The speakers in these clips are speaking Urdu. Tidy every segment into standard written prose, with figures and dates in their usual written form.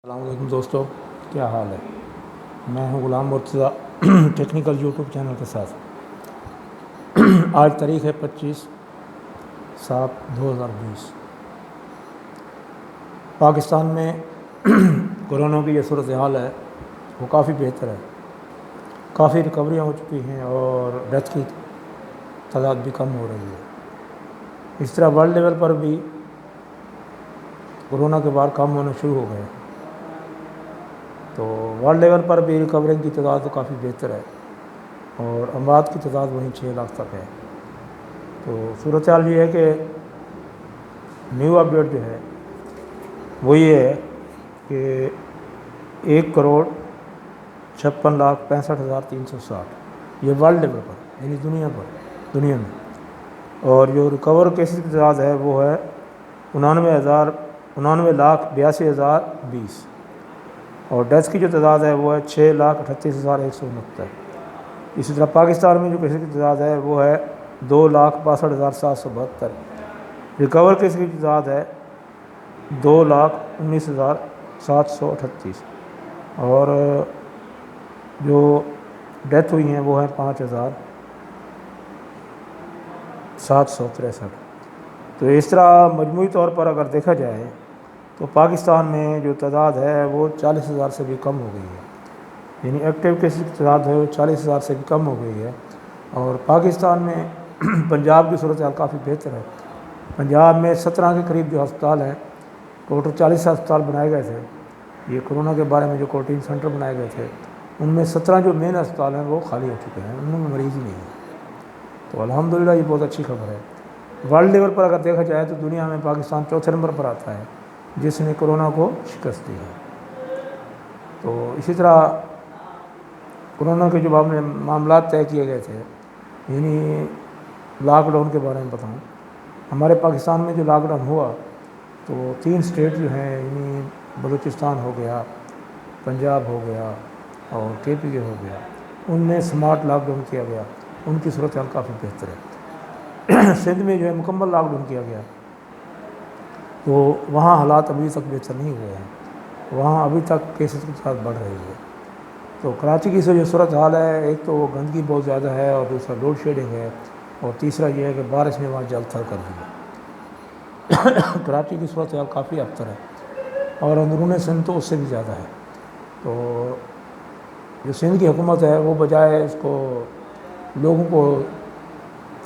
السلام علیکم دوستو، کیا حال ہے؟ میں ہوں Ghulam Murtaza technical YouTube channel کے ساتھ۔ آج تاریخ ہے 25/7/2020۔ پاکستان میں کورونا کی یہ صورتحال ہے وہ کافی بہتر ہے، کافی ریکوریاں ہو چکی ہیں اور ڈیتھ کی تعداد بھی کم ہو رہی ہے۔ اس طرح ورلڈ لیول پر بھی کورونا کے بار کم ہونا شروع ہو گئے، تو ورلڈ لیول پر بھی ریکورنگ کی تعداد تو کافی بہتر ہے اور اموات کی تعداد وہیں 6 لاکھ تک ہے۔ تو صورتحال یہ ہے کہ نیو اپڈیٹ جو ہے وہ یہ ہے کہ 1,56,65,360 یہ ورلڈ لیول پر یعنی دنیا میں، اور جو ریکور کیسز کی تعداد ہے وہ ہے 99,82,020 اور ڈیتھ کی جو تعداد ہے وہ ہے 6,38,169۔ اسی طرح پاکستان میں جو کیسز کی تعداد ہے وہ ہے 2,62,772۔ ریکور کیسز کی تعداد ہے 2,19,738 اور جو ڈیتھ ہوئی ہیں وہ ہیں 5,763۔ تو اس طرح مجموعی طور پر اگر دیکھا جائے تو پاکستان میں جو تعداد ہے وہ 40,000 سے بھی کم ہو گئی ہے، یعنی ایکٹیو کیسز کی تعداد ہے وہ 40,000 سے بھی کم ہو گئی ہے۔ اور پاکستان میں پنجاب کی صورتحال کافی بہتر ہے۔ پنجاب میں 17 کے قریب جو ہسپتال ہیں، ٹوٹل 40 ہسپتال بنائے گئے تھے یہ کورونا کے بارے میں، جو کوارنٹین سینٹر بنائے گئے تھے ان میں 17 جو مین ہسپتال ہیں وہ خالی ہو چکے ہیں، ان میں مریض ہی نہیں ہیں۔ تو الحمدللہ یہ بہت اچھی خبر ہے۔ ورلڈ لیول پر اگر دیکھا جائے تو دنیا میں پاکستان چوتھے نمبر پر آتا ہے جس نے کورونا کو شکست دی ہے۔ تو اسی طرح کورونا کے جو معاملات طے کیے گئے تھے، یعنی لاک ڈاؤن کے بارے میں بتاؤں، ہمارے پاکستان میں جو لاک ڈاؤن ہوا تو 3 اسٹیٹ جو ہیں یعنی بلوچستان ہو گیا، پنجاب ہو گیا اور KP کے ہو گیا، ان میں سمارٹ لاک ڈاؤن کیا گیا، ان کی صورتحال کافی بہتر ہے۔ سندھ میں جو ہے مکمل لاک ڈاؤن کیا گیا تو وہاں حالات ابھی تک بہتر نہیں ہوئے ہیں، وہاں ابھی تک کیسز کی تعداد بڑھ رہی ہے۔ تو کراچی کی جو صورتحال ہے، ایک تو گندگی بہت زیادہ ہے اور دوسرا لوڈ شیڈنگ ہے اور تیسرا یہ ہے کہ بارش نے وہاں جل تھل کر دی ہے۔ کراچی کی صورتحال کافی ابتر ہے اور اندرون سندھ تو اس سے بھی زیادہ ہے۔ تو جو سندھ کی حکومت ہے وہ بجائے اس کو لوگوں کو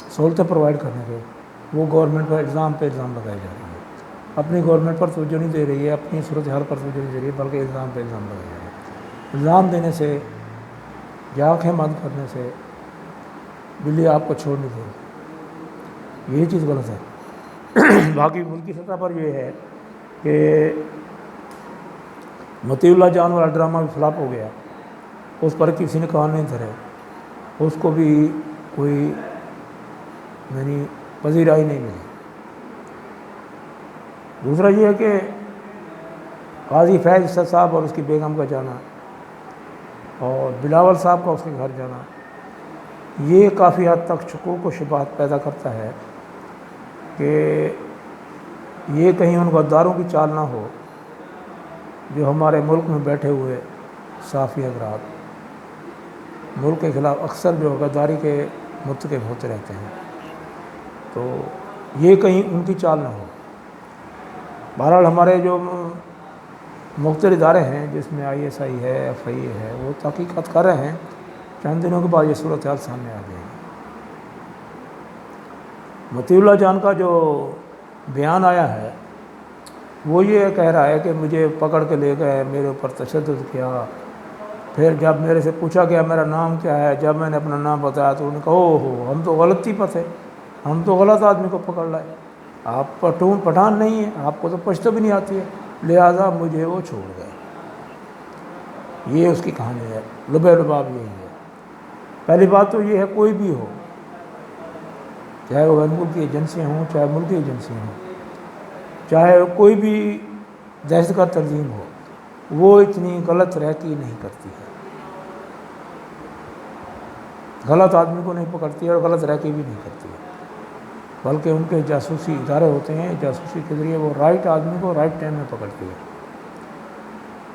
سہولتیں پرووائڈ کرنے کے، وہ گورنمنٹ پر الزام لگائے جا رہے ہیں، اپنی گورنمنٹ پر توجہ نہیں دے رہی ہے، اپنی صورتحال پر توجہ نہیں دے رہی ہے، بلکہ الزام لگائے جا رہے ہیں۔ الزام دینے سے یا آنکھیں بند کرنے سے بلی آپ کو چھوڑ نہیں دے گی، یہی چیز غلط ہے۔ باقی ملکی سطح پر یہ ہے کہ مطیع اللہ جان والا ڈرامہ بھی فلاپ ہو گیا، اس پر کسی نے کان نہیں دھرے، اس کو بھی کوئی یعنی پذیرائی نہیں ملی۔ دوسرا یہ ہے کہ قاضی فیض صاحب اور اس کی بیگم کا جانا اور بلاول صاحب کا اس کے گھر جانا، یہ کافی حد تک شکوک و شبہات پیدا کرتا ہے کہ یہ کہیں ان غداروں کی چال نہ ہو جو ہمارے ملک میں بیٹھے ہوئے صحافی حضرات ملک کے خلاف اکثر جو غداری کے مرتکب ہوتے رہتے ہیں، تو یہ کہیں ان کی چال نہ ہو۔ بہرحال ہمارے جو مختلف ادارے ہیں جس میں ISI ہے، FIA ہے، وہ تحقیقات کر رہے ہیں، چند دنوں کے بعد یہ صورتحال سامنے آ جائے گی۔ مطیع اللہ جان کا جو بیان آیا ہے وہ یہ کہہ رہا ہے کہ مجھے پکڑ کے لے گئے، میرے اوپر تشدد کیا، پھر جب میرے سے پوچھا گیا میرا نام کیا ہے، جب میں نے اپنا نام بتایا تو انہوں نے کہا او ہو ہم تو غلطی پر تھے، ہم تو غلط آدمی کو پکڑ لائے، آپ پٹھان نہیں ہیں، آپ کو تو پشتو بھی نہیں آتی ہے، لہٰذا مجھے وہ چھوڑ گئے۔ یہ اس کی کہانی ہے، لباب یہی ہے۔ پہلی بات تو یہ ہے کوئی بھی ہو، چاہے وہ غیر ملکی ایجنسیاں ہوں، چاہے ملکی ایجنسیاں ہوں، چاہے کوئی بھی دہشت گرد تنظیم ہو، وہ اتنی غلط ریکی نہیں کرتی ہے، غلط آدمی کو نہیں پکڑتی ہے اور غلط ریکی بھی نہیں کرتی ہے، بلکہ ان کے جاسوسی ادارے ہوتے ہیں، جاسوسی کے ذریعے وہ رائٹ آدمی کو رائٹ ٹائم میں پکڑتی ہے۔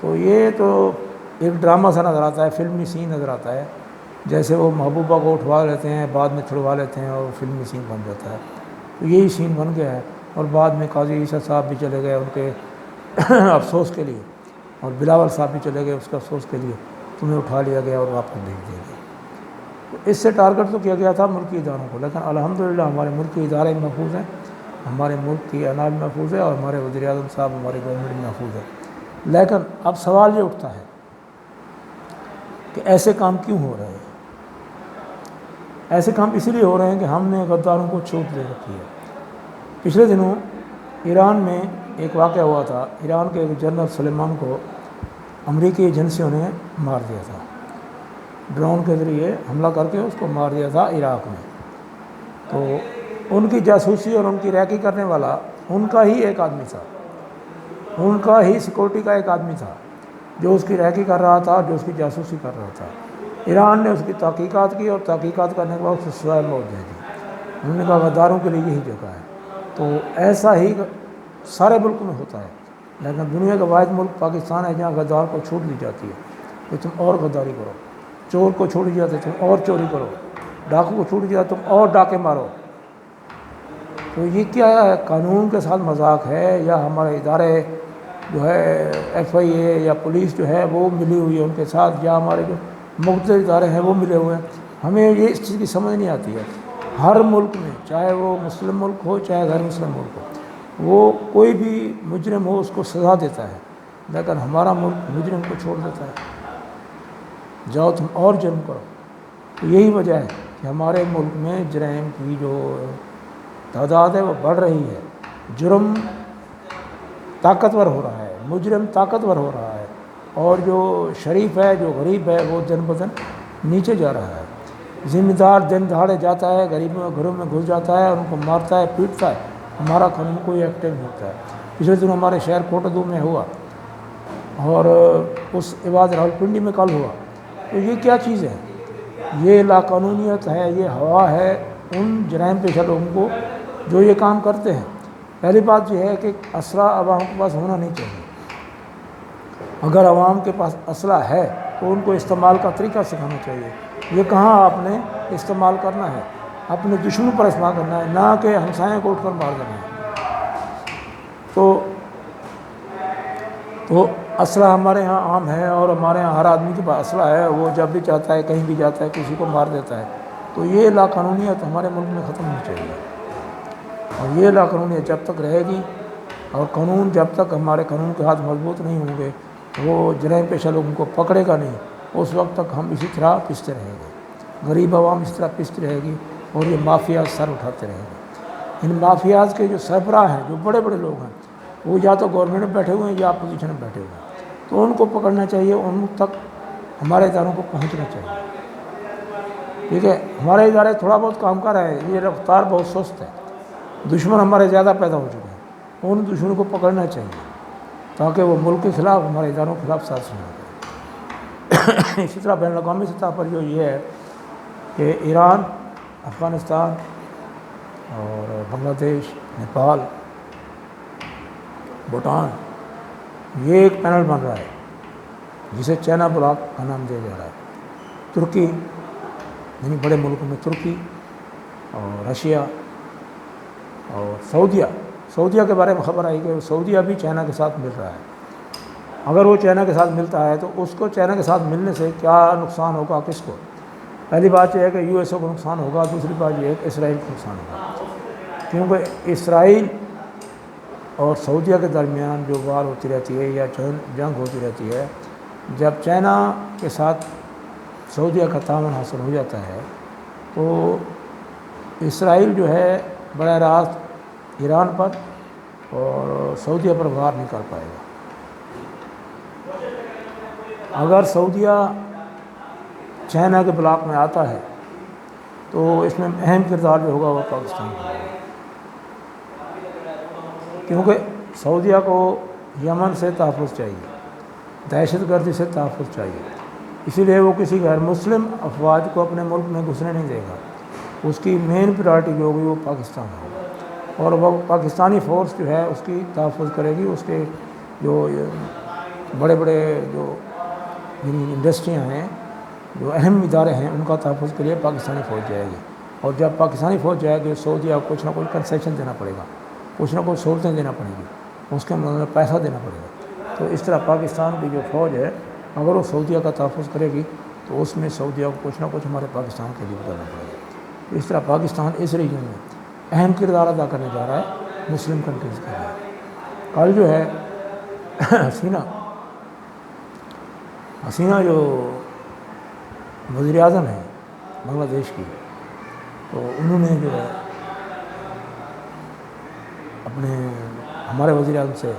تو یہ تو ایک ڈرامہ سا نظر آتا ہے، فلمی سین نظر آتا ہے، جیسے وہ محبوبہ کو اٹھوا لیتے ہیں، بعد میں چھڑوا لیتے ہیں اور فلمی سین بن جاتا ہے. تو یہی سین بن گیا ہے. اور بعد میں قاضی عیسیٰ صاحب بھی چلے گئے ان کے افسوس کے لیے، اور بلاول صاحب بھی چلے گئے اس کے افسوس کے لیے، تمہیں اٹھا لیا گیا اور واپس بھیج دیا گیا. تو اس سے ٹارگٹ تو کیا گیا تھا ملکی اداروں کو، لیکن الحمدللہ ہمارے ملکی ادارے محفوظ ہیں، ہمارے ملک کی اناج محفوظ ہے، اور ہمارے وزیر اعظم صاحب، ہماری گورنمنٹ محفوظ ہے. لیکن اب سوال یہ اٹھتا ہے کہ ایسے کام کیوں ہو رہے ہیں؟ ایسے کام اس لیے ہو رہے ہیں کہ ہم نے غداروں کو چھوٹ دے رکھی ہے. پچھلے دنوں ایران میں ایک واقعہ ہوا تھا. ایران کے ایک جنرل سلیمان کو امریکی ایجنسیوں نے مار دیا تھا، ڈرون کے ذریعے حملہ کر کے اس کو مار دیا تھا عراق میں. تو ان کی جاسوسی اور ان کی ریکی کرنے والا ان کا ہی ایک آدمی تھا، ان کا ہی سیکورٹی کا ایک آدمی تھا جو اس کی ریکی کر رہا تھا، جو اس کی جاسوسی کر رہا تھا. ایران نے اس کی تحقیقات کی، اور تحقیقات کرنے کے بعد اس کو سزائے موت دے دی. انہوں نے کہا غداروں کے لیے یہی جگہ ہے. تو ایسا ہی سارے ملک میں ہوتا ہے، لیکن دنیا کا واحد ملک پاکستان ہے جہاں غدار کو چھوٹ دی جاتی ہے کہ تم اور غداری کرو. چور کو چھوڑ دیا تو تم اور چوری کرو، ڈاکو کو چھوڑ دیا تم اور ڈاکے مارو. تو یہ کیا ہے؟ قانون کے ساتھ مذاق ہے، یا ہمارے ادارے جو ہے ایف آئی اے یا پولیس جو ہے وہ ملی ہوئی ہے ان کے ساتھ، یا ہمارے جو مختلف ادارے ہیں وہ ملے ہوئے ہیں؟ ہمیں یہ اس چیز کی سمجھ نہیں آتی ہے. ہر ملک میں، چاہے وہ مسلم ملک ہو چاہے غیر مسلم ملک ہو، وہ کوئی بھی مجرم ہو اس کو سزا دیتا ہے، لیکن ہمارا ملک مجرم کو چھوڑ دیتا ہے، جاؤ تم اور جرم کرو. تو یہی وجہ ہے کہ ہمارے ملک میں جرائم کی جو تعداد ہے وہ بڑھ رہی ہے. جرم طاقتور ہو رہا ہے، مجرم طاقتور ہو رہا ہے، اور جو شریف ہے، جو غریب ہے، وہ دن بدن نیچے جا رہا ہے. ذمہ دار دن دہاڑے جاتا ہے، غریبوں کے گھروں میں گھس جاتا ہے، ان کو مارتا ہے، پیٹتا ہے. ہمارا قانون کوئی ایکٹیو نہیں ہوتا ہے. پچھلے دنوں ہمارے شہر کوٹدو میں ہوا، اور اس عباد راولپنڈی میں کل ہوا. تو یہ کیا چیز ہے؟ یہ لاقانونیت ہے، یہ ہوا ہے ان جرائم پیشہ لوگوں کو جو یہ کام کرتے ہیں. پہلی بات یہ ہے کہ اسلحہ عوام کے پاس ہونا نہیں چاہیے. اگر عوام کے پاس اسلحہ ہے تو ان کو استعمال کا طریقہ سکھانا چاہیے. یہ کہاں آپ نے استعمال کرنا ہے؟ اپنے دشمنوں پر استعمال کرنا ہے، نہ کہ ہمسائیں کو اٹھ کر مار دینا ہے. تو اسلحہ ہمارے ہاں عام ہے، اور ہمارے ہاں ہر آدمی کے پاس اسلحہ ہے، وہ جب بھی چاہتا ہے کہیں بھی جاتا ہے کسی کو مار دیتا ہے. تو یہ لاقانونیت ہمارے ملک میں ختم ہونی چاہیے. اور یہ لاقانونیت جب تک رہے گی، اور قانون جب تک ہمارے قانون کے ہاتھ مضبوط نہیں ہوں گے، وہ جرائم پیشہ لوگوں کو پکڑے گا نہیں. اس وقت تک ہم اسی طرح پستے رہیں گے، غریب عوام اس طرح پستی رہے گی، اور یہ مافیاز سر اٹھاتے رہیں گے. ان مافیاز کے جو سربراہ ہیں، جو بڑے بڑے لوگ ہیں، وہ یا تو گورنمنٹ میں بیٹھے ہوئے ہیں یا اپوزیشن میں بیٹھے ہوئے ہیں. تو ان کو پکڑنا چاہیے، ان تک ہمارے اداروں کو پہنچنا چاہیے. ٹھیک ہے، ہمارے ادارے تھوڑا بہت کام کر رہے ہیں، یہ رفتار بہت سست ہے. دشمن ہمارے زیادہ پیدا ہو چکے ہیں، ان دشمنوں کو پکڑنا چاہیے تاکہ وہ ملک کے خلاف، ہمارے اداروں کے خلاف سازش نہ کریں. اسی طرح بین الاقوامی سطح پر جو یہ ہے کہ ایران، افغانستان اور بنگلہ دیش، نیپال، بھوٹان، یہ ایک پینل بن رہا ہے جسے چائنا بلاک کا نام دیا جا رہا ہے. ترکی، یعنی بڑے ملکوں میں ترکی اور رشیا اور سعودیہ کے بارے میں خبر آئی کہ سعودیہ بھی چائنا کے ساتھ مل رہا ہے. اگر وہ چائنا کے ساتھ ملتا ہے تو اس کو چائنا کے ساتھ ملنے سے کیا نقصان ہوگا؟ کس کو؟ پہلی بات یہ ہے کہ یو ایس اے کو نقصان ہوگا. دوسری بات یہ ہے کہ اسرائیل کو نقصان ہوگا، کیونکہ اسرائیل اور سعودیہ کے درمیان جو وار ہوتی رہتی ہے یا جنگ ہوتی رہتی ہے، جب چائنا کے ساتھ سعودیہ کا تعاون حاصل ہو جاتا ہے تو اسرائیل جو ہے براہ راست ایران پر اور سعودیہ پر وار نہیں کر پائے گا. اگر سعودیہ چائنا کے بلاک میں آتا ہے تو اس میں اہم کردار جو ہوگا وہ پاکستان کا ہوگا، کیونکہ سعودیہ کو یمن سے تحفظ چاہیے، دہشت گردی سے تحفظ چاہیے. اسی لیے وہ کسی غیر مسلم افواج کو اپنے ملک میں گھسنے نہیں دے گا. اس کی مین پرائرٹی جو ہوگی وہ پاکستان ہوگا، اور وہ پاکستانی فورس جو ہے اس کی تحفظ کرے گی، اس کے جو بڑے بڑے جو انڈسٹریاں ہیں، جو اہم ادارے ہیں، ان کا تحفظ کے لیے پاکستانی فوج جائے گی، اور جب پاکستانی فوج جائے گی سعودیہ کو کچھ نہ کچھ کنسیشن دینا پڑے گا، کچھ نہ کچھ سہولتیں دینا پڑیں گی، اس کے مطلب پیسہ دینا پڑے گا۔ تو اس طرح پاکستان کی جو فوج ہے اگر وہ سعودیہ کا تحفظ کرے گی تو اس میں سعودیہ کو کچھ نہ کچھ ہمارے پاکستان کے لیے کرنا پڑے گا۔ تو اس طرح پاکستان اس ریجن میں اہم کردار ادا کرنے جا رہا ہے مسلم کنٹریز کے لیے۔ کل جو ہے حسینہ جو وزیر اعظم ہے بنگلہ دیش کی، تو انہوں نے جو ہے اپنے ہمارے وزیر اعظم سے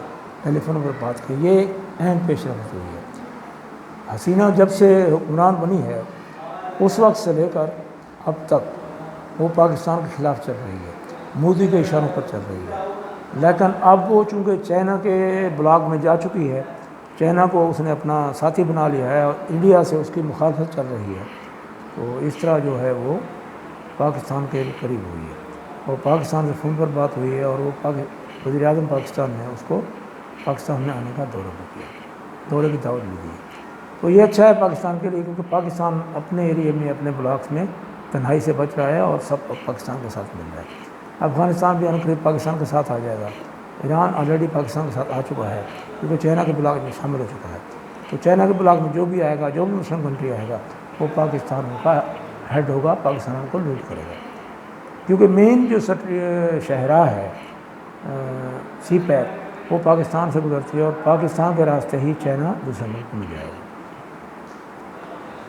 ٹیلی فون پر بات کی، یہ اہم پیش رفت ہوئی ہے۔ حسینہ جب سے حکمران بنی ہے اس وقت سے لے کر اب تک وہ پاکستان کے خلاف چل رہی ہے، مودی کے اشاروں پر چل رہی ہے، لیکن اب وہ چونکہ چائنا کے بلاک میں جا چکی ہے، چائنا کو اس نے اپنا ساتھی بنا لیا ہے اور انڈیا سے اس کی مخالفت چل رہی ہے، تو اس طرح جو ہے وہ پاکستان کے قریب ہوئی ہے، اور پاکستان سے فون پر بات ہوئی ہے، اور وہ وزیر اعظم پاکستان نے اس کو پاکستان میں آنے کا دورے کی دعوت بھی دی ہے۔ تو یہ اچھا ہے پاکستان کے لیے، کیونکہ پاکستان اپنے ایریے میں اپنے بلاکس میں تنہائی سے بچ رہا ہے اور سب پاکستان کے ساتھ مل رہا ہے۔ افغانستان بھی عنقریب پاکستان کے ساتھ آ جائے گا، ایران آلریڈی پاکستان کے ساتھ آ چکا ہے کیونکہ چائنا کے بلاک میں شامل ہو چکا ہے، تو چائنا کے بلاک میں جو بھی آئے گا، جو بھی مسلم کنٹری آئے گا، وہ پاکستان کا ہیڈ ہوگا، پاکستان کو لیڈ کرے گا، کیونکہ مین جو شاہراہ ہے سی پیک وہ پاکستان سے گزرتی ہے، اور پاکستان کے راستے ہی چائنا دوسرے ملک میں جائے گا،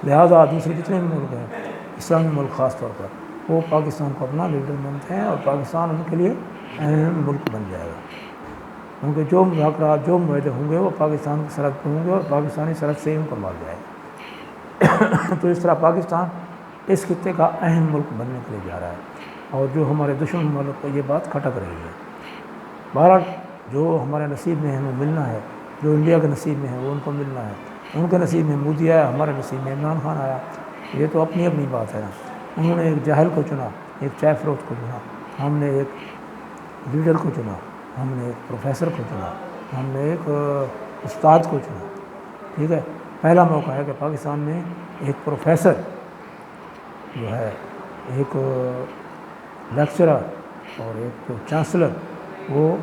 لہٰذا دوسرے جتنے بھی ملک ہیں اسلامی ملک خاص طور پر وہ پاکستان کو اپنا لیڈر مانتے ہیں، اور پاکستان ان کے لیے اہم ملک بن جائے گا، کیونکہ جو مذاکرات جو معاہدے ہوں گے وہ پاکستان کی سرحد پہ ہوں گے اور پاکستانی سرحد سے ہی ان کو مار جائے گا۔ تو اس طرح پاکستان اس خطے کا اہم ملک بننے کے لیے جا رہا ہے، اور جو ہمارے دشمن ملک کو یہ بات کھٹک رہی ہے۔ بہرحال جو ہمارے نصیب میں ہے وہ ملنا ہے، جو انڈیا کے نصیب میں ہے وہ ان کو ملنا ہے، ان کے نصیب میں مودی آیا، ہمارے نصیب میں عمران خان آیا، یہ تو اپنی اپنی بات ہے نا۔ انہوں نے ایک جاہل کو چنا، ایک چائے فروخت کو چنا، ہم نے ایک لیڈر کو چنا، ہم نے ایک پروفیسر کو چنا، ہم نے ایک استاد کو چنا، ٹھیک ہے۔ پہلا موقع ہے کہ پاکستان میں ایک پروفیسر جو ہے، ایک لیکچرر اور ایک جو چانسلر وہ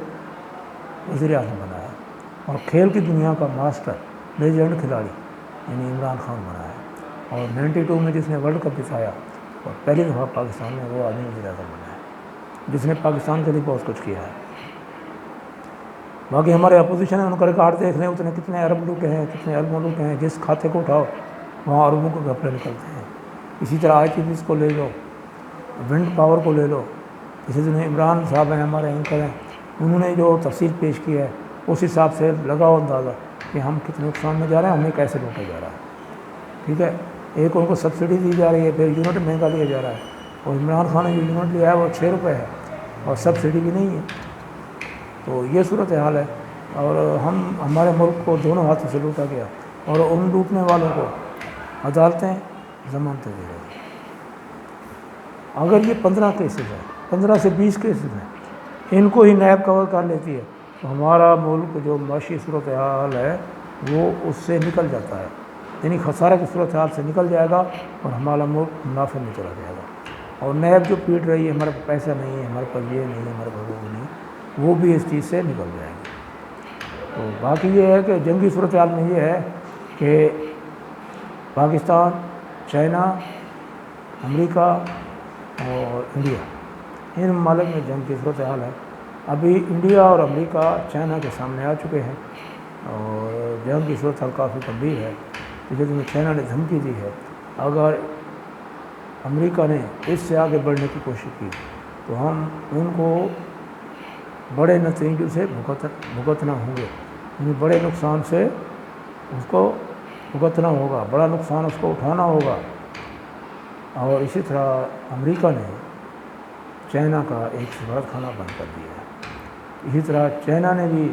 وزیر اعظم بنا ہے، اور کھیل کی دنیا کا ماسٹر لیجنڈ کھلاڑی یعنی عمران خان بنا ہے، اور 92 میں جس نے ورلڈ کپ جتایا، اور پہلی دفعہ پاکستان میں وہ آدمی وزیر اعظم بنا ہے جس نے پاکستان کے لیے بہت کچھ کیا ہے۔ باقی ہمارے اپوزیشن ہے، ان کا ریکارڈ دیکھ لیں، اتنے کتنے ارب ملک ہیں، کتنے ارب ملک ہیں، جس کھاتے کو اٹھاؤ وہاں اربوں کے گھپلے نکلتے ہیں۔ اسی طرح آئی ٹی پیز کو لے لو، ونڈ پاور کو لے لو، اسی طرح عمران صاحب ہیں ہمارے اینکر ہیں، انہوں نے جو تفصیل پیش کی ہے اس حساب سے لگاؤ اندازہ کہ ہم کتنے نقصان میں جا رہے ہیں، ہمیں کیسے لوٹا جا رہا ہے، ٹھیک ہے۔ ایک ان کو سبسڈی دی جا رہی ہے، پھر یونٹ مہنگا لیا جا رہا ہے، اور عمران خان نے جو یونٹ لیا ہے وہ 6 روپے ہے اور سبسڈی بھی نہیں ہے، تو یہ صورتحال ہے، اور ہمارے ملک کو دونوں ہاتھوں سے لوٹا گیا، اور ان لوٹنے والوں کو عدالتیں ضمانتیں دے رہی ہیں۔ اگر یہ 15 کیسز ہیں، 15 سے 20 کیسز ہیں، ان کو ہی نیب کور کر لیتی ہے تو ہمارا ملک جو معاشی صورتحال ہے وہ اس سے نکل جاتا ہے، یعنی خسارے کی صورتحال سے نکل جائے گا، اور ہمارا ملک منافع میں چلا جائے گا، اور نیب جو پیٹ رہی ہے ہمارے پاس پیسہ نہیں ہے، ہمارے پاس یہ نہیں ہے، ہمارے پاس وہ نہیں، وہ بھی اس چیز سے نکل جائے گی۔ تو باقی یہ ہے کہ جنگی صورتحال میں یہ ہے کہ پاکستان، چائنا، امریکہ اور انڈیا، ان ممالک میں جنگ کی صورتحال ہے۔ ابھی انڈیا اور امریکہ چائنا کے سامنے آ چکے ہیں، اور جنگ کی صورتحال کافی گمبھیر ہے، جس میں چائنا نے دھمکی دی ہے اگر امریکہ نے اس سے آگے بڑھنے کی کوشش کی تو ہم ان کو بڑے نتیجوں سے بھگتنا ہوں گے، یعنی بڑے نقصان سے اس کو بھگتنا ہوگا، بڑا نقصان اس کو اٹھانا ہوگا۔ اور اسی طرح امریکہ نے چائنا کا ایک سفارت خانہ بند کر دیا ہے، اسی طرح چائنا نے بھی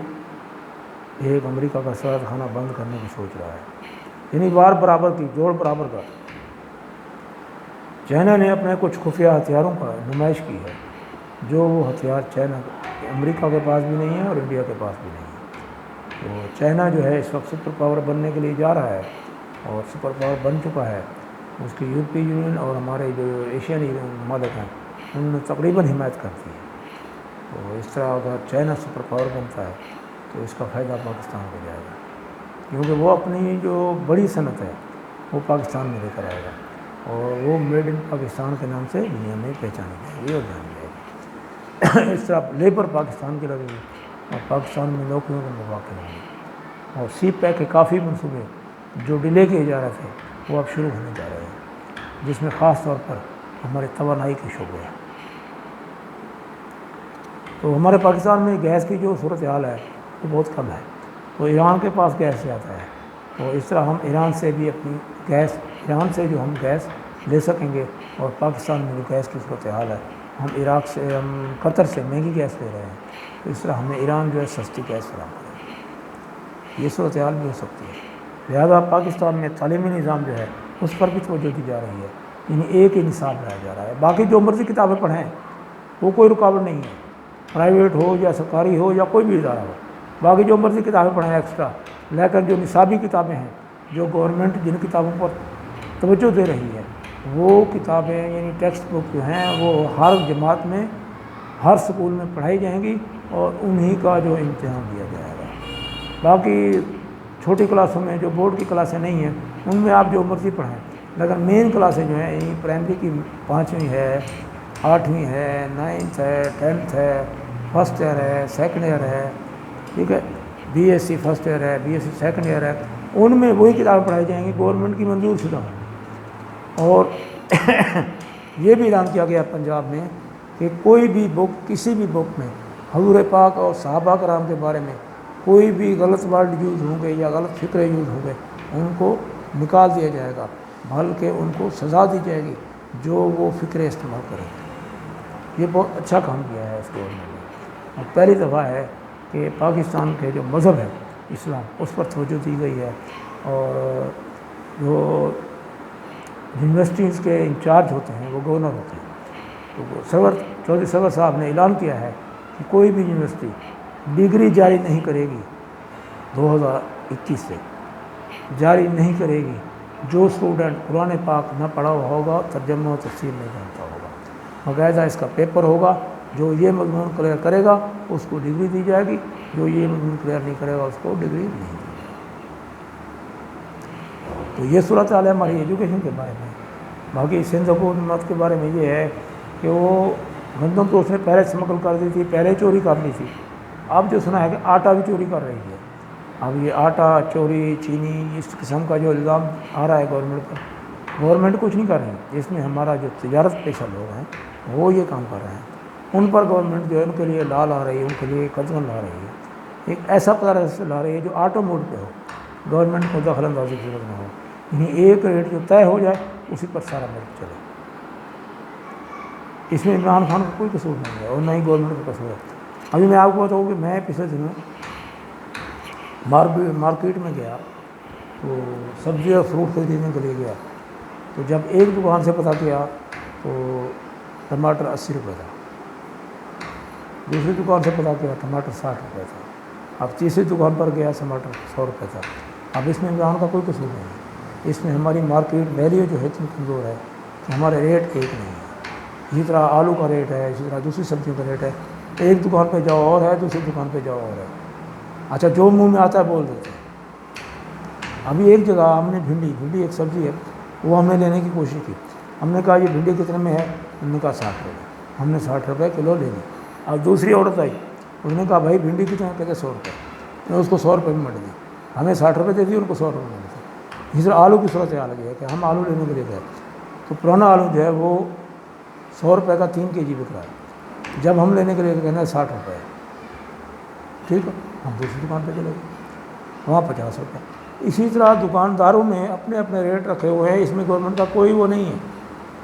ایک امریکہ کا سفارت خانہ بند کرنے کی سوچ رہا ہے، یعنی وار برابر کی، جوڑ برابر کا۔ چائنا نے اپنے کچھ خفیہ ہتھیاروں کا نمائش کی ہے، جو وہ ہتھیار امریکہ کے پاس بھی نہیں ہے اور انڈیا کے پاس بھی نہیں ہے، تو چائنا جو ہے اس وقت سپر پاور بننے کے لیے جا رہا ہے اور سپر پاور بن چکا ہے. اس کی یورپی یونین اور ہمارے جو ایشین ممالک ہیں ان نے تقریباً حمایت کرتی ہے. تو اس طرح اگر چائنا سپر پاور بنتا ہے تو اس کا فائدہ پاکستان کو جائے گا، کیونکہ وہ اپنی جو بڑی صنعت ہے وہ پاکستان میں لے کر آئے گا اور وہ میڈ ان پاکستان کے نام سے دنیا میں پہچانی جائے گی اور جانی جائے گی. اس طرح لیبر پاکستان کی لگے گی اور پاکستان میں نوکریوں کے مواقع ہوں گے. اور سی پیک کے کافی منصوبے جو ڈیلے کیے جا رہے تھے وہ اب شروع ہونے جا رہے ہیں، جس میں خاص طور پر ہمارے توانائی کے شعبے ہیں. تو ہمارے پاکستان میں گیس کی جو صورتحال ہے وہ بہت کم ہے. تو ایران کے پاس گیس سے آتا ہے، تو اس طرح ہم ایران سے بھی اپنی گیس، ایران سے جو ہم گیس لے سکیں گے. اور پاکستان میں جو گیس کی صورتحال ہے، ہم عراق سے، ہم قطر سے مہنگی گیس لے رہے ہیں، تو اس طرح ہمیں ایران جو ہے سستی گیس فراہم کرے گا. یہ صورتحال بھی ہو سکتی ہے. لہذا پاکستان میں تعلیمی نظام جو ہے اس پر بھی توجہ دی جا رہی ہے، یعنی ایک ہی نصاب لایا جا رہا ہے. باقی جو مرضی کتابیں پڑھیں وہ کوئی رکاوٹ نہیں ہے، پرائیویٹ ہو یا سرکاری ہو یا کوئی بھی ادارہ ہو، باقی جو مرضی کتابیں پڑھیں ایکسٹرا. لیکن جو نصابی کتابیں ہیں، جو گورنمنٹ جن کتابوں پر توجہ دے رہی ہے، وہ کتابیں یعنی ٹیکسٹ بک جو ہیں وہ ہر جماعت میں، ہر سکول میں پڑھائی جائیں گی اور انہی کا جو امتحان دیا جائے گا. باقی چھوٹی کلاسوں میں جو بورڈ کی کلاسیں نہیں ہیں ان میں آپ جو مرضی پڑھیں، لیکن مین کلاسیں جو ہیں یعنی پرائمری کی 5ویں ہے، 8ویں ہے، 9th ہے، 10th ہے، فرسٹ ایئر ہے، سیکنڈ ایئر ہے، ٹھیک ہے، B S C first year ہے، B S C second year ہے، ان میں وہی کتابیں پڑھائی جائیں گی گورنمنٹ کی منظور شدہ. اور یہ بھی اعلان کیا گیا پنجاب میں کہ کوئی بھی بک، کسی بھی بک میں حضور پاک اور صحابہ کرام کے بارے میں کوئی بھی غلط ورڈ یوز ہوں گے یا غلط فکرے یوز ہوں گے ان کو نکال دیا جائے گا، بلکہ ان کو سزا دی جائے گی جو وہ فکرے استعمال کریں گے. یہ بہت اچھا کام کیا ہے اس گورنمنٹ نے. اور پہلی دفعہ ہے کہ پاکستان کے جو مذہب ہے اسلام اس پر توجہ دی گئی ہے. اور جو یونیورسٹیز کے انچارج ہوتے ہیں وہ گورنر ہوتے ہیں. تو چودھری سرور صاحب نے اعلان کیا ہے کہ کوئی بھی یونیورسٹی ڈگری جاری نہیں کرے گی 2021 سے، جاری نہیں کرے گی جو اسٹوڈنٹ قرآن پاک نہ پڑھا ہوا ہوگا، ترجمہ و تفسیر نہیں جانتا ہوگا. باقاعدہ اس کا پیپر ہوگا، جو یہ مضمون کلیئر کرے گا اس کو ڈگری دی جائے گی، جو یہ مضمون کلیئر نہیں کرے گا اس کو ڈگری نہیں دی جائے گی. تو یہ صورتحال ہے ہماری ایجوکیشن کے بارے میں. باقی سندھ حکومت کے بارے میں یہ ہے کہ وہ گندم تو اس نے پہلے اسمگل کر دی تھی، پہلے چوری کر لی تھی. اب جو سنا ہے کہ آٹا بھی چوری کر رہی ہے. اب یہ آٹا چوری، چینی، اس قسم کا جو الزام آ رہا ہے گورنمنٹ پر، گورنمنٹ کچھ نہیں کر رہی ہے. اس میں ہمارا جو تجارت پیشہ لوگ ہیں وہ یہ کام کر رہے ہیں. ان پر گورنمنٹ جو ہے ان کے لیے لا لا رہی ہے، ان کے لیے قدغن لا رہی ہے. ایک ایسا پدارس لا رہی ہے جو آٹو موڈ پہ ہو، گورنمنٹ کو دخل اندازی کی ضرورت نہ ہو، یعنی ایک ریٹ جو طے ہو جائے اسی پر سارا ملک چلے. اس میں عمران خان کا کوئی قصور نہیں ہے اور نہ ہی گورنمنٹ کا قصور ہے. ابھی میں آپ کو بتاؤں کہ میں پچھلے دنوں مارکیٹ میں گیا تو سبزی اور فروٹ خریدنے کے لیے گیا. تو جب ایک دکان سے پتہ کیا تو ٹماٹر 80 روپے تھا، دوسری دکان سے پتہ کیا ٹماٹر 60 روپے تھا، اب تیسری دکان پر گیا ٹماٹر 100 روپے تھا. اب اس میں عمران کا کوئی قصور نہیں ہے. اس میں ہماری مارکیٹ ویلیو جو ہے اتنی کمزور ہے کہ ہمارے ریٹ ایک نہیں ہے. اسی طرح آلو کا ریٹ ہے، اسی طرح دوسری سبزیوں کا ریٹ ہے. ایک دکان پہ جاؤ اور ہے، دوسری دکان پہ جاؤ اور ہے. اچھا جو منہ میں آتا ہے بول دیتے ہیں. ابھی ایک جگہ ہم نے بھنڈی ایک سبزی ہے وہ ہم نے لینے کی کوشش کی. ہم نے کہا یہ بھنڈی کتنے میں ہے؟ ہم نے کہا 60 روپے. ہم نے 60 روپے کلو لے لی. اب دوسری عورت آئی، اس نے کہا بھائی بھنڈی کتنے؟ کہتے 100 روپے. میں اس کو 100 روپے میں مٹ دی. ہمیں 60 روپے دے دی، ان کو 100 روپے ملے تھے. اس طرح آلو کی صورت حال ہے کہ ہم آلو لینے کے لیے گئے تو پرانا آلو جو ہے وہ 100 روپے کا 3 kg بک رہا ہے. جب ہم لینے کے لیے کہنا ہے 60 روپے ہے، ٹھیک ہے، ہم دوسری دکان پہ چلے گئے، وہاں 50 روپے. اسی طرح دکانداروں نے اپنے اپنے ریٹ رکھے ہوئے ہیں. اس میں گورنمنٹ کا کوئی وہ نہیں ہے.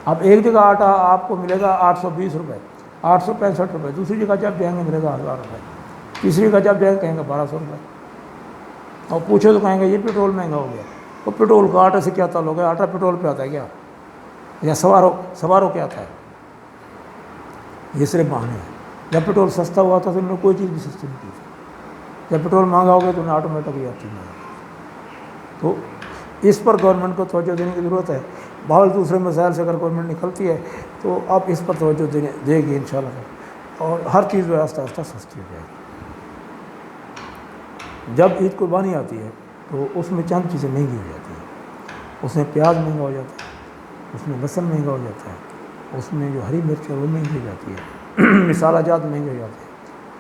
اب ایک جگہ آٹا آپ کو ملے گا 820 روپے، 865 روپے. دوسری جگہ جب جائیں گے ملے گا 1000 روپے. تیسری جگہ جب جائیں گے کہیں گے 1200 روپے. اور پوچھو تو کہیں گے یہ پیٹرول مہنگا ہو گیا. تو پیٹرول کا آٹا سے کیا تعلق ہے؟ آٹا پیٹرول پہ آتا ہے کیا؟ یا سوارو کیا آتا ہے؟ یہ صرف بہانے ہیں. جب پیٹرول سستا ہوا تھا تو انہوں نے کوئی چیز بھی سستی نہیں کی تھی. جب پیٹرول مہنگا ہو گیا تو انہیں آٹومیٹکلی ہر چیز مہنگا. تو اس پر گورنمنٹ کو توجہ دینے کی ضرورت ہے. بہت دوسرے مسائل سے اگر گورنمنٹ نکلتی ہے تو اب اس پر توجہ دے گی انشاءاللہ, اور ہر چیز جو ہے آہستہ آہستہ سستی ہو جائے گی. جب عید قربانی آتی ہے تو اس میں چند چیزیں مہنگی ہو جاتی ہیں. اس میں پیاز مہنگا ہو جاتا ہے, اس میں لہسن مہنگا ہو جاتا ہے, اس میں جو ہری مرچ ہے وہ مہنگی ہو جاتی ہے, مسالہ جات مہنگے ہو جاتے ہیں,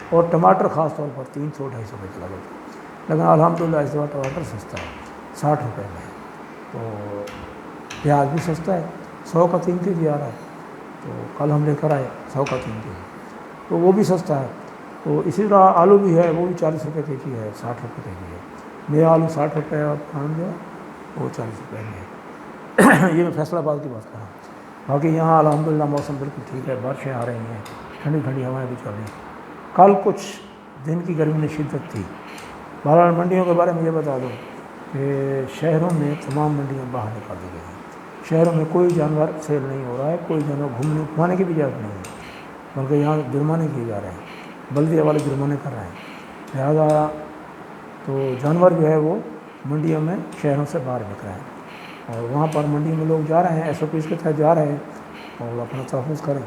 اور ٹماٹر خاص طور پر 300-250 روپے چلا جاتا ہے. لیکن الحمدللہ اس دفعہ ٹماٹر سستا ہے, 60 روپے میں ہے. تو پیاز بھی سستا ہے, 100 کا 3 کے جی آ رہا ہے. تو کل ہم لے کر آئے 100 کا 3 کے جی, تو وہ بھی سستا ہے. تو اسی طرح آلو بھی ہے, وہ بھی 40 روپے کے جی ہے, 60 روپے کے جی ہے. میرا آلو 60 روپے اور پان جو ہے وہ 40 روپے میں ہے. یہ میں فیصل آباد کی بات کر رہا ہوں. باقی یہاں الحمدللہ موسم بالکل ٹھیک ہے, بارشیں آ رہی ہیں, ٹھنڈی ٹھنڈی ہوائیں بھی چل رہی ہیں. کل کچھ دن کی گرمی میں شدت تھی. بہرحال منڈیوں کے بارے میں یہ بتا دوں کہ شہروں میں تمام منڈیاں باہر نکال دی گئی ہیں. شہروں میں کوئی جانور سیل نہیں ہو رہا ہے, کوئی جانور گھمانے کی بھی اجازت نہیں ہے, بلکہ یہاں جرمانے کیے جا رہے ہیں, بلدیہ والے جرمانے کر رہے ہیں. لہٰذا تو جانور جو ہے وہ منڈیوں میں شہروں سے باہر بک رہے ہیں, اور وہاں پر منڈی میں لوگ جا رہے ہیں, SOPs کے تحت جا رہے ہیں اور اپنا تحفظ کریں.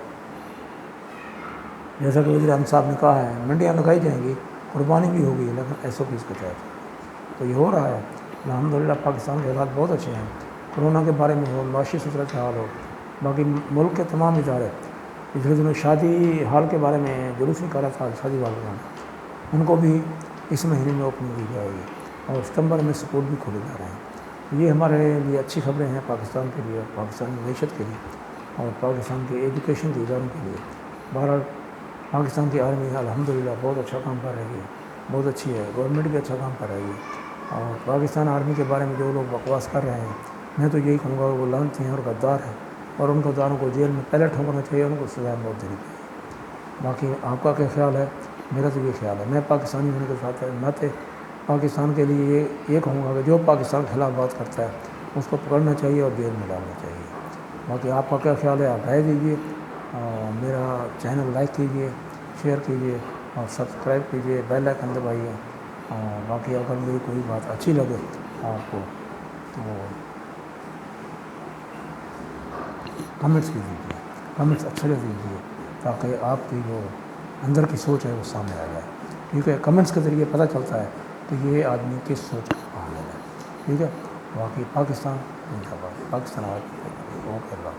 جیسا کہ وزیر اعظم صاحب نے کہا ہے منڈیاں لگائی جائیں گی, قربانی بھی ہوگی, لیکن SOPs کے تحت. تو یہ ہو رہا ہے. الحمدللہ پاکستان کے حالات بہت اچھے ہیں. کورونا کے بارے میں ہو, معاشی صورت حال ہو, باقی ملک کے تمام ادارے. پچھلے دنوں شادی حال کے بارے میں جلوس نکالا تھا شادی والوں نے, ان کو بھی اس مہینے میں اوپننگ دی جائے گی, اور ستمبر میں اسکول بھی کھولے جا رہے ہیں. یہ ہمارے لیے اچھی خبریں ہیں پاکستان کے لیے, پاکستان کی معیشت کے لیے, اور پاکستان کے ایجوکیشن کے اداروں کے لیے. بہرحال پاکستان کی آرمی الحمدللہ بہت اچھا کام کر رہی ہے, بہت اچھی ہے. گورنمنٹ بھی اچھا کام کر رہی ہے. اور پاکستان آرمی کے بارے میں جو لوگ بکواس کر رہے ہیں, میں تو یہی کہوں گا کہ وہ لعنتی ہیں اور غدار ہیں, اور ان غداروں کو جیل میں پہلے ٹھونکنا چاہیے, ان کو سزائے موت دینی چاہیے. باقی آپ کا کیا خیال ہے؟ میرا تو یہ خیال ہے. میں پاکستانی ہونے کے ساتھ ناطے پاکستان کے لیے یہ کہوں گا کہ جو پاکستان کے خلاف بات کرتا ہے اس کو پکڑنا چاہیے اور جیل میں ڈالنا چاہیے. باقی آپ کا کیا خیال ہے؟ آپ رائے دیجیے, اور میرا چینل لائک کیجیے, شیئر کیجیے, اور سبسکرائب کیجیے, بیل آئکن دبائیے. اور باقی اگر میری کوئی بات اچھی لگے آپ کو تو کمنٹس بھی دیجیے, کمنٹس اچھے دیجیے, تاکہ آپ کی جو اندر کی سوچ ہے وہ سامنے آ جائے. کیونکہ کمنٹس کے ذریعے پتہ چلتا ہے کہ یہ آدمی کس سوچ کا حامل ہے. ٹھیک ہے. باقی پاکستان زندہ باد, پاکستان آباد. اوکے اللہ.